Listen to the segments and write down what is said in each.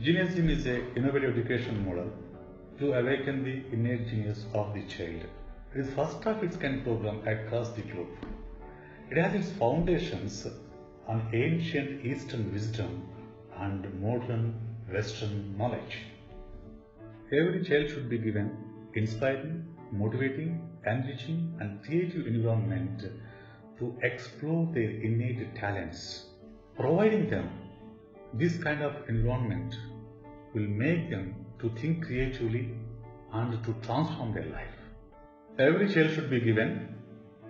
Genius Gym is an innovative education model to awaken the innate genius of the child. It is first of its kind program across the globe. It has its foundations on ancient Eastern wisdom and modern Western knowledge. Every child should be given inspiring, motivating, enriching and creative environment to explore their innate talents. Providing them this kind of environment will make them to think creatively and to transform their life. Every child should be given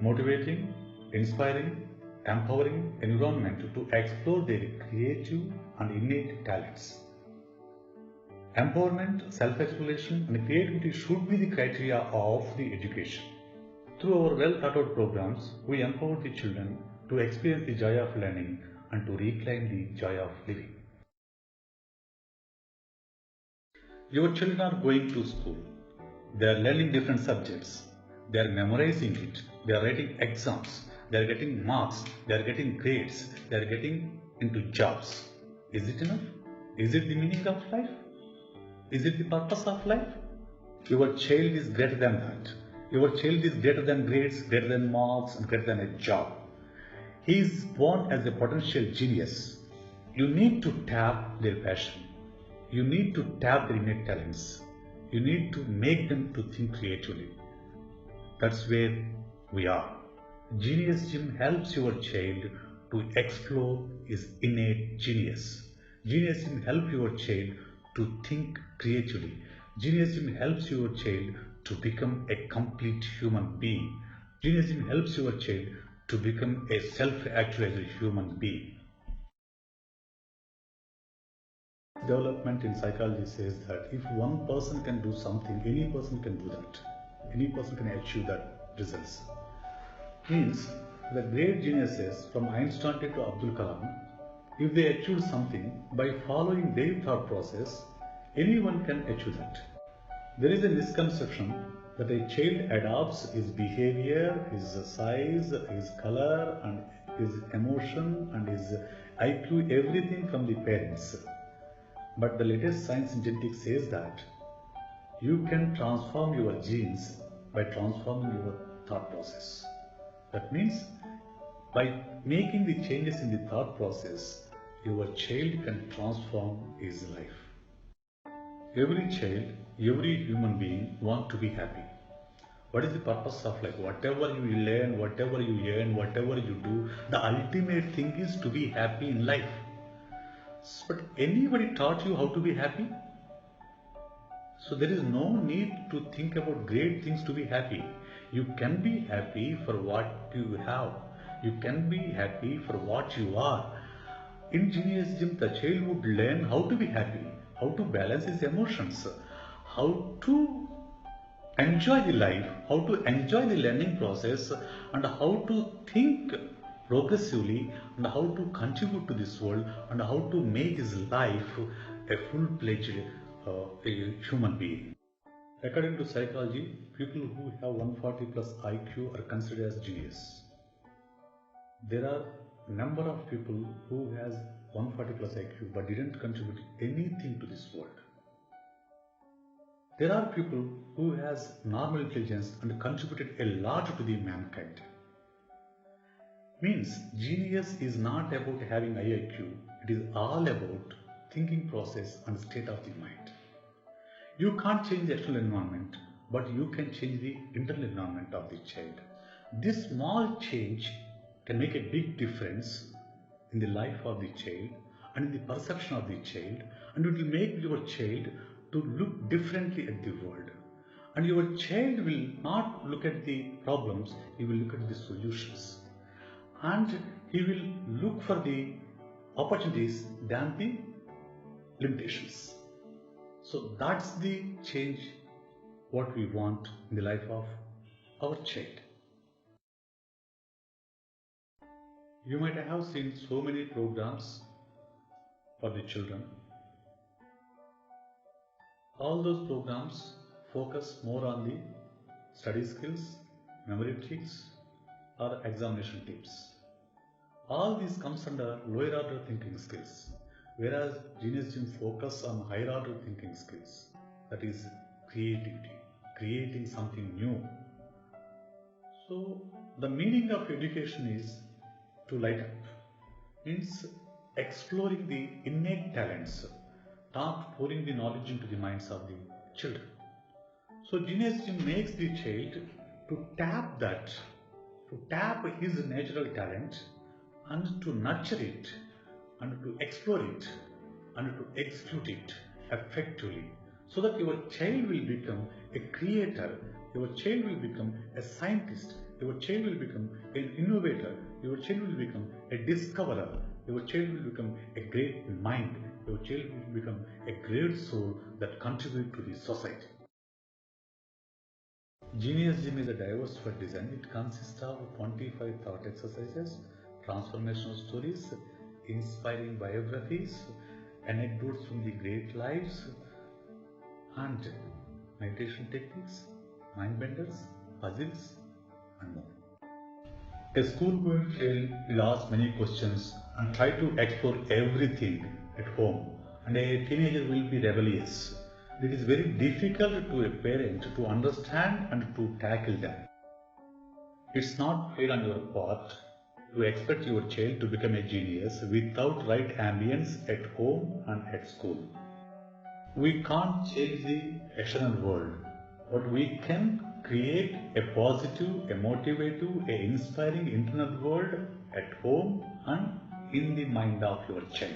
motivating, inspiring, empowering environment to explore their creative and innate talents. Empowerment, self-exploration and creativity should be the criteria of the education. Through our well-thought-out programs, we empower the children to experience the joy of learning and to reclaim the joy of living. Your children are going to school. They are learning different subjects. They are memorizing it. They are writing exams. They are getting marks. They are getting grades. They are getting into jobs. Is it enough? Is it the meaning of life? Is it the purpose of life? Your child is greater than that. Your child is greater than grades, greater than marks, and greater than a job. He is born as a potential genius. You need to tap their passion. You need to tap their innate talents. You need to make them to think creatively. That's where we are. Genius Gym helps your child to explore his innate genius. Genius Gym helps your child to think creatively. Genius Gym helps your child to become a complete human being. Genius Gym helps your child to become a self-actualized human being. Development in psychology says that if one person can do something, any person can do that. Any person can achieve that results. Means the great geniuses from Einstein to Abdul Kalam, if they achieved something by following their thought process, anyone can achieve that. There is a misconception that a child adopts his behavior, his size, his color and his emotion and his IQ, everything from the parents. But the latest science in genetics says that you can transform your genes by transforming your thought process. That means by making the changes in the thought process, your child can transform his life. Every child, every human being wants to be happy. What is the purpose of life? Whatever you learn, whatever you earn, whatever you do, the ultimate thing is to be happy in life. But anybody taught you how to be happy? So there is no need to think about great things to be happy. You can be happy for what you have. You can be happy for what you are. In Genius Gym, the child would learn how to be happy, how to balance his emotions, how to enjoy the life, how to enjoy the learning process, and how to think progressively, and how to contribute to this world, and how to make his life a full-fledged human being. According to psychology, people who have 140 plus IQ are considered as genius. There are a number of people who has 140 plus IQ but didn't contribute anything to this world. There are people who has normal intelligence and contributed a lot to the mankind. Means genius is not about having high IQ. It is all about thinking process and state of the mind. You can't change the external environment, but you can change the internal environment of the child. This small change can make a big difference in the life of the child and in the perception of the child, and it will make your child to look differently at the world. And your child will not look at the problems, he will look at the solutions. And he will look for the opportunities than the limitations. So that's the change what we want in the life of our child. You might have seen so many programs for the children. All those programs focus more on the study skills, memory tricks or examination tips. All these comes under lower order thinking skills. Whereas Genius Gym focus on higher order thinking skills, that is creativity, creating something new. So the meaning of education is to light up, means exploring the innate talents, not pouring the knowledge into the minds of the children. So Genius Gym makes the child to tap his natural talent and to nurture it and to explore it and to execute it effectively, so that your child will become a creator, your child will become a scientist, your child will become an innovator, your child will become a discoverer, your child will become a great mind, your child will become a great soul that contribute to the society. Genius Gym is a diversified design. It consists of 25 thought exercises, transformational stories, inspiring biographies, anecdotes from the great lives, and meditation techniques, mind benders, puzzles, and more. A school-going child will ask many questions and try to explore everything at home, and a teenager will be rebellious. It is very difficult to a parent to understand and to tackle them. It's not fair on your part to expect your child to become a genius without right ambience at home and at school. We can't change the external world, but we can create a positive, a motivative, a inspiring internal world at home and in the mind of your child.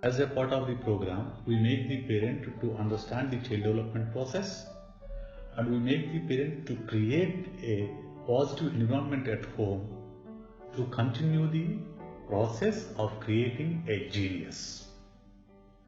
As a part of the program, we make the parent to understand the child development process, and we make the parent to create a positive environment at home to continue the process of creating a genius.